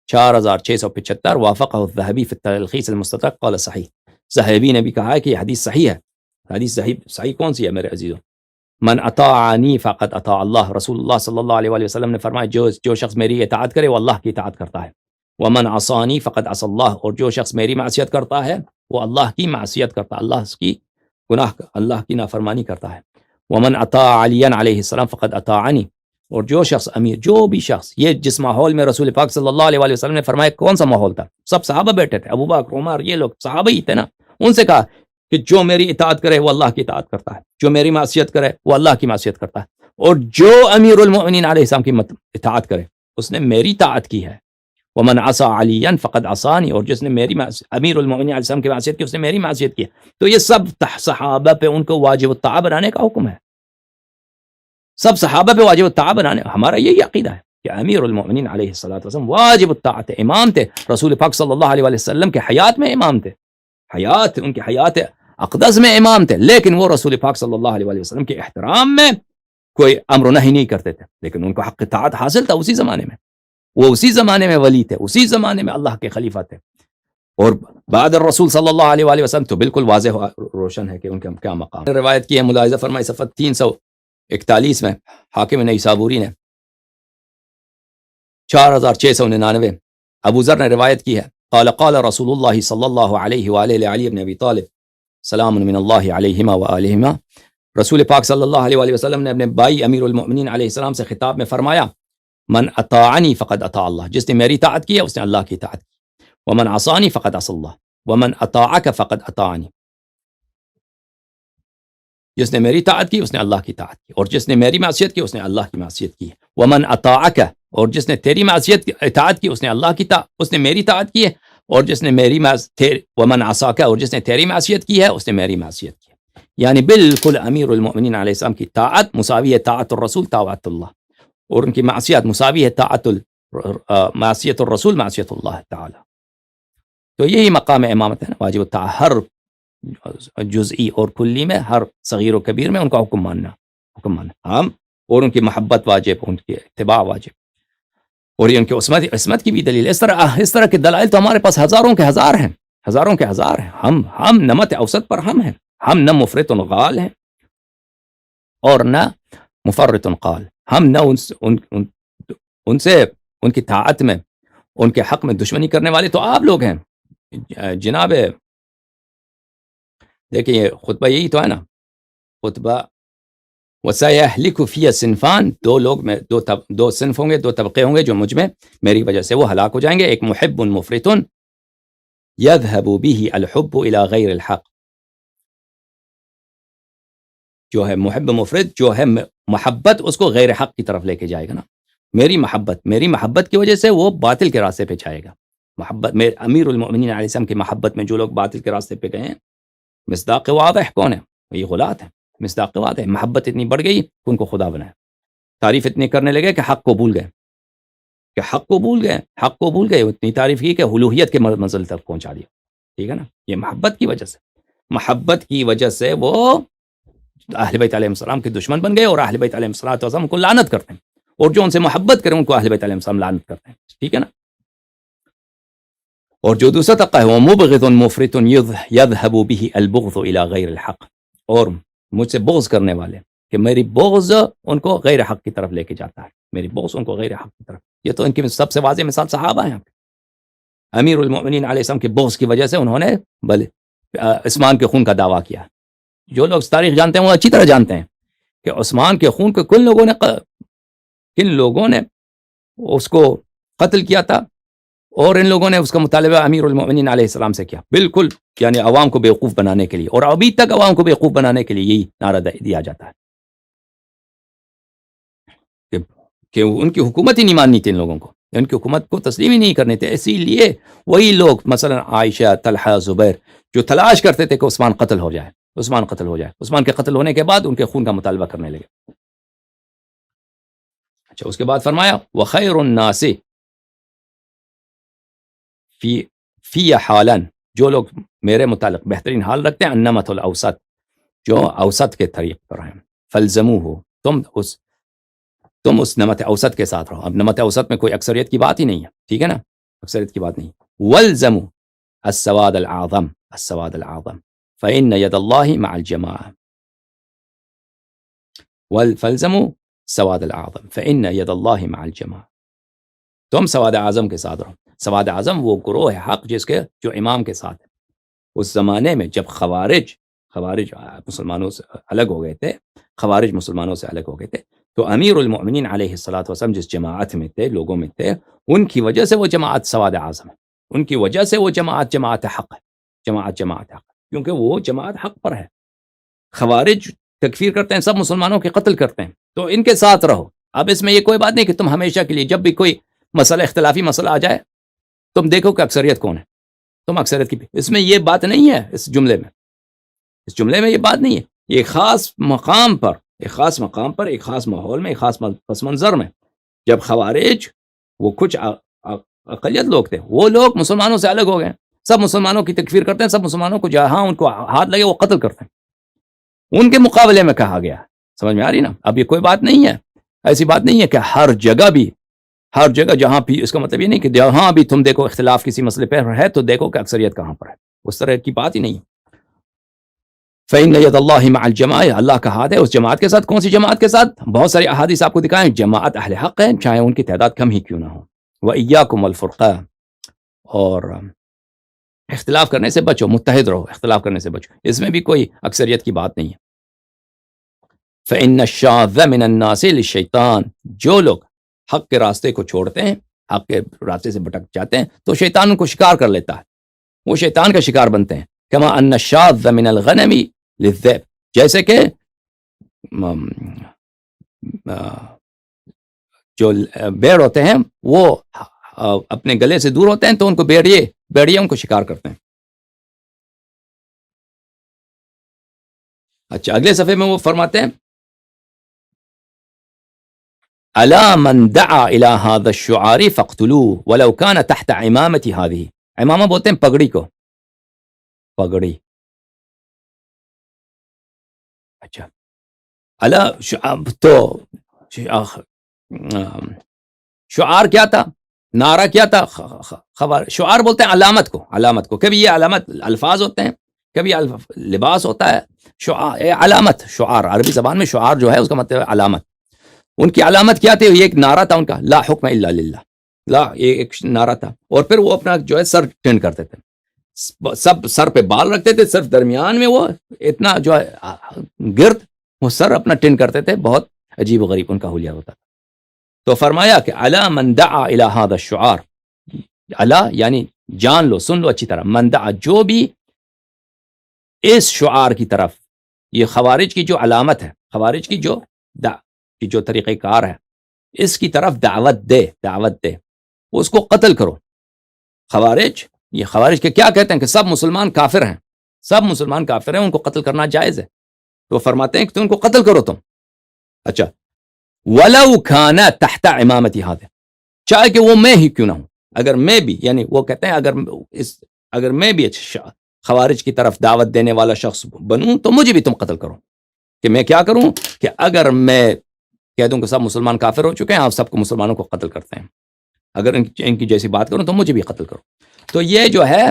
4675 وافقہ الذہبی فی التلخیص المستدرک قال صحیح، ذہبی نے بھی کہا ہے کہ یہ حدیث صحیح ہے۔ حدیث صحیح کون سی ہے میرے عزیزو؟ من اطاعنی فقد اطاع اللہ، رسول اللہ صلی اللہ علیہ وآلہ وسلم نے فرمایا جو شخص میری اطاعت کرے وہ اللہ کی اطاعت کرتا ہے، ومن عصانی فقد عصى اللہ، اور جو شخص میری معصیت کرتا ہے وہ اللہ کی معصیت کرتا ہے، اللہ کی نافرمانی کرتا ہے، ومن اطاع علی علیہ السلام فقد اطاعنی، اور جو شخص امیر، جو بھی شخص، یہ جس ماحول میں رسول پاک صلی اللہ علیہ وآلہ وسلم نے فرمایا، کون سا ماحول تھا؟ سب صحابہ بیٹھے تھے، ابو بکر، عمر، یہ لوگ صحابہ ہی تھے نا، ان سے کہا کہ جو میری اطاعت کرے وہ اللہ کی اطاعت کرتا ہے، جو میری معصیت کرے وہ اللہ کی معصیت کرتا ہے، اور جو امیر المؤمنین علیہ السلام کی اطاعت کرے اس نے میری اطاعت کی ہے، ومن عصى علیا فقد عصانی، اور جس نے میری امیر المؤمنین علیہ السلام کی معصیت کی اس نے میری معصیت کی ہے۔ تو یہ سب صحابہ پہ ان کو واجب الطاعہ بنانے کا حکم ہے، سب صحابہ پہ واجب الطاعہ بنانے، ہمارا یہی عقیدہ ہے کہ امیر المؤمنین علیہ الصلوۃ والسلام واجب الطاعت امام تھے، رسول پاک صلی اللہ علیہ وسلم کے حیات میں امام تھے، ان کی حیات اقدس میں امام تھے، لیکن وہ رسول پاک صلی اللہ علیہ وسلم کے احترام میں کوئی امر نہی نہیں کرتے تھے، لیکن ان کو حق اطاعت حاصل تھا اسی زمانے میں، وہ اسی زمانے میں ولی تھے، اسی زمانے میں اللہ کے خلیفہ تھے، اور بعد الرسول صلی اللہ علیہ وآلہ وسلم تو بالکل واضح روشن ہے کہ ان کا کیا مقام۔ روایت کی ہے، ملاحظہ فرمائے صفحہ 341 میں حاکم نیسابوری نے 4699، ابو ذر نے روایت کی ہے، قال قال رسول اللہ صلی اللہ علیہ وآلہ علی بن ابی طالب سلام من اللہ علیہما وآلہما، رسول پاک صلی اللہ علیہ وآلہ وسلم نے اپنے بھائی امیر المؤمنین علیہ السلام سے خطاب میں فرمایا، من اطاعنی فقد اطاع اللہ، جس نے میری اطاعت کی ہے اس نے اللہ کی اطاعت کی، ومن عصانی فقد عصى اللہ، ومن اطاعک فقد اطاعنی، جس نے میری اطاعت کی اس نے اللہ کی اطاعت کی، اور جس نے میری معصیت کی اس نے اللہ کی معصیت کی ہے، ومن اطاعک، اور جس نے تیری معصیت اطاعت کی اس نے اللہ کی اس نے میری اطاعت کی ہے، اور جس نے میری ومن عصاک، اور جس نے تیری معصیت کی ہے اس نے میری معصیت کی ہے، یعنی بالکل امیر المؤمنین علیہ السلام کی طاعت مساوی ہے طاعت الرسول طاعت اللہ، اور ان کی معصیت مساوی ہے معصیت الرسول معصیت اللہ تعالی۔ تو یہی مقام امامت ہے نا، واجب الطاعہ، ہر جزئی اور کلی میں، ہر صغیر و کبیر میں ان کا حکم ماننا ہم، اور ان کی محبت واجب، ان کی اتباع واجب، اور یہ ان کی عصمت کی بھی دلیل۔ اس طرح کے دلائل تو ہمارے پاس ہزاروں کے ہزار ہیں۔ ہم نمط اوسط پر ہم ہیں، ہم نہ مفرط غال ہیں اور نہ مفرط قال، ہم نہ ان سے ان کی طاعت میں، ان کے حق میں دشمنی کرنے والے تو آپ لوگ ہیں جناب۔ دیکھیں یہ خطبہ یہی تو ہے نا، خطبہ وَسَيَهْلِكُ فِيَ صِنْفَانِ، دو صنف ہوں گے، دو طبقے ہوں گے جو مجھ میں میری وجہ سے وہ ہلاک ہو جائیں گے، ایک محب مفرط يَذْهَبُ بِهِ الْحُبُّ إِلَى غَيْرِ الْحَقِّ، جو ہے محب مفرط، جو ہے محبت اس کو غیر حق کی طرف لے کے جائے گا نا، میری محبت کی وجہ سے وہ باطل کے راستے پہ جائے گا۔ محبت میں امیر المؤمنین علیہ السلام کی محبت میں جو لوگ باطل کے راستے پہ گئے ہیں، مصداق واضح کون ہے؟ یہ غلاۃ ہیں، مصداق واضح، محبت اتنی بڑھ گئی کہ ان کو خدا بنایا، تعریف اتنی کرنے لگے کہ حق کو بھول گئے، اتنی تعریف کی کہ الوہیت کے منزل تک پہنچا دیا۔ ٹھیک ہے نا. یہ محبت کی وجہ سے، محبت کی وجہ سے وہ اہل بیت علیہ السلام کے دشمن بن گئے اور اہل بیت علیہ السلام کو لعنت کرتے ہیں، اور جو ان سے محبت کریں ان کو اہل بیت علیہ السلام لعنت کرتے ہیں. ٹھیک ہے نا. اور جو دوسرا طبقہ ہے وہ مبغض مفرط یذهب به البغض الى غیر الحق، اور مجھ سے بغض کرنے والے کہ میری بغض ان کو غیر حق کی طرف لے کے جاتا ہے، میری بغض ان کو غیر حق کی طرف. یہ تو ان کی سب سے واضح مثال صحابہ ہیں. امیر المؤمنین علیہ السلام کے بغض کی وجہ سے انہوں نے عثمان کے خون کا دعویٰ کیا. جو لوگ تاریخ جانتے ہیں وہ اچھی طرح جانتے ہیں کہ عثمان کے خون کو کن لوگوں نے اس کو قتل کیا تھا، اور ان لوگوں نے اس کا مطالبہ امیر المؤمنین علیہ السلام سے کیا، بالکل یعنی عوام کو بیوقوف بنانے کے لیے. اور ابھی تک عوام کو بیوقوف بنانے کے لیے یہی نعرہ دیا جاتا ہے کہ ان کی حکومت ہی نہیں ماننی تھی، ان لوگوں کو ان کی حکومت کو تسلیم ہی نہیں کرنے تھے. اسی لیے وہی لوگ مثلا عائشہ، طلحہ، زبیر جو تلاش کرتے تھے کہ عثمان قتل ہو جائے، عثمان قتل ہو جائے، عثمان کے قتل ہونے کے بعد ان کے خون کا مطالبہ کرنے لگے. اچھا، اس کے بعد فرمایا وخیر الناس فی حالا، جو لوگ میرے متعلق بہترین حال رکھتے ہیں، النمط الاوسط، جو اوسط کے طریق پر ہیں. فلزموہ، تم اس نمط اوسط کے ساتھ رہو. اب نمط اوسط میں کوئی اکثریت کی بات ہی نہیں ہے، ٹھیک ہے نا، اکثریت کی بات نہیں. والزموا السواد العظم، السواد العظم فإن يد الله مع الجماعة. فالزموا سواد العظم فإن يد الله مع الجماعة. تم سواد اعظم کے ساتھ رہو. سواد اعظم وہ گروہ ہے حق جس کے جو امام کے ساتھ ہے. اس زمانے میں جب خوارج مسلمانوں سے الگ ہو گئے تھے، خوارج مسلمانوں سے الگ ہو گئے تھے، تو امیر المؤمنین علیہ الصلوۃ والسلام جس جماعت میں تھے، لوگوں میں تھے، ان کی وجہ سے وہ جماعت سواد اعظم ہے. ان کی وجہ سے وہ جماعت حق ہے، جماعت حق، کیونکہ وہ جماعت حق پر ہے. خوارج تکفیر کرتے ہیں، سب مسلمانوں کے قتل کرتے ہیں، تو ان کے ساتھ رہو. اب اس میں یہ کوئی بات نہیں کہ تم ہمیشہ کے لیے جب بھی کوئی مسئلہ، اختلافی مسئلہ آ جائے، تم دیکھو کہ اکثریت کون ہے، تم اکثریت کی. اس میں یہ بات نہیں ہے، اس جملے میں یہ بات نہیں ہے. یہ خاص مقام پر، ایک خاص ماحول میں، ایک خاص پس منظر میں، جب خوارج وہ کچھ اقلیت لوگ تھے، وہ لوگ مسلمانوں سے الگ ہو گئے، سب مسلمانوں کی تکفیر کرتے ہیں، سب مسلمانوں کو جہاں ان کو ہاتھ لگے وہ قتل کرتے ہیں. ان کے مقابلے میں کہا گیا، سمجھ میں آ رہی نا. اب یہ کوئی بات نہیں ہے، ایسی بات نہیں ہے کہ ہر جگہ جہاں بھی، اس کا مطلب یہ نہیں کہ جہاں بھی تم دیکھو اختلاف کسی مسئلے پہ ہے تو دیکھو کہ اکثریت کہاں پر ہے، اس طرح کی بات ہی نہیں. فإن يد الله مع الجماعة، اللہ کا ہاتھ ہے اس جماعت کے ساتھ. کون سی جماعت کے ساتھ؟ بہت ساری احادیث آپ کو دکھائیں، جماعت اہل حق ہے، چاہے ان کی تعداد کم ہی کیوں نہ ہو. وإياكم والفرقة، اور اختلاف کرنے سے بچو، متحد رہو، اختلاف کرنے سے بچو. اس میں بھی کوئی اکثریت کی بات نہیں ہے. فإن الشاذ من الناس للشیطان، جو لوگ حق کے راستے کو چھوڑتے ہیں، حق کے راستے سے بھٹک جاتے ہیں، تو شیطان ان کو شکار کر لیتا ہے، وہ شیطان کا شکار بنتے ہیں. کما ان الشاذ من الغنم للذئب، جیسے کہ جو بیڑ ہوتے ہیں وہ اپنے گلے سے دور ہوتے ہیں تو ان کو بیڑیے ان کو شکار کرتے ہیں. اچھا، اگلے صفحے میں وہ فرماتے ہیں الا من دعا الى هذا الشعار فاقتلوه ولو كان تحت عمامة هذه. عمامہ بولتے ہیں پگڑی کو، پگڑی. اچھا، تو شعار کیا تھا، نعرہ کیا تھا؟ شعار بولتے ہیں علامت کو. کبھی یہ علامت الفاظ ہوتے ہیں، کبھی لباس ہوتا ہے. علامت، شعار عربی زبان میں شعار جو ہے اس کا مطلب ہے علامت. ان کی علامت کیا تھی؟ یہ ایک نعرہ تھا ان کا، لا حکم الا للہ، لا، یہ ایک نعرہ تھا. اور پھر وہ اپنا جو ہے سر ٹینڈ کرتے تھے، سب سر پہ بال رکھتے تھے، صرف درمیان میں وہ اتنا جو ہے گرد وہ سر اپنا ٹینڈ کرتے تھے. بہت عجیب و غریب ان کا حلیہ ہوتا تھا. تو فرمایا کہ الا من دعا الى هذا الشعار، الا یعنی جان لو، سن لو اچھی طرح، من دعا جو بھی اس شعار کی طرف، یہ خوارج کی جو علامت ہے، خوارج کی جو طریقہ کار ہے، اس کی طرف دعوت دے، اس کو قتل کرو. یہ خوارج کے کیا کہتے ہیں کہ سب مسلمان کافر ہیں، ان کو قتل کرنا جائز ہے. تو فرماتے ہیں کہ تم کو قتل کرو تم. اچھا، ولو کان تحت امامتی، چاہے کہ وہ میں ہی کیوں نہ ہوں، اگر میں بھی، یعنی وہ کہتے ہیں اگر اس اگر میں بھی خوارج کی طرف دعوت دینے والا شخص بنوں تو مجھے بھی تم قتل کرو. کہ میں کیا کروں کہ اگر میں کہہ دوں کہ سب مسلمان کافر ہو چکے ہیں، آپ سب کو مسلمانوں کو قتل کرتے ہیں، اگر ان کی جیسی بات کروں تو مجھے بھی قتل کرو. تو یہ جو ہے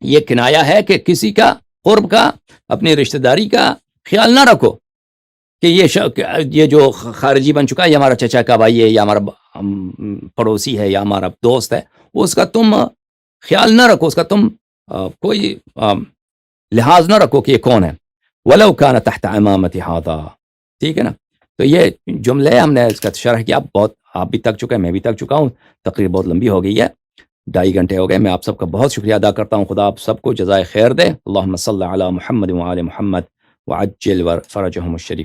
یہ کنایا ہے کہ کسی کا قرب کا، اپنی رشتہ داری کا خیال نہ رکھو کہ یہ جو خارجی بن چکا ہے، یہ ہمارا چچا کا بھائی ہے، یا ہمارا پڑوسی ہے، یا ہمارا دوست ہے، اس کا تم خیال نہ رکھو، اس کا تم کوئی لحاظ نہ رکھو کہ یہ کون ہے. وَلَوْ كَانَ تَحْتَ عِمَامَتِ هَذَا. ٹھیک ہے نا. تو یہ جملے ہم نے اس کا شرح کیا، بہت آپ بھی تک چکے ہیں، میں بھی تک چکا ہوں، تقریر بہت لمبی ہو گئی ہے، 2.5 گھنٹے ہو گئے. میں آپ سب کا بہت شکریہ ادا کرتا ہوں. خدا آپ سب کو جزائے خیر دے. اللہم صلی علی محمد وعلی محمد وعجل فرجہم الشریف.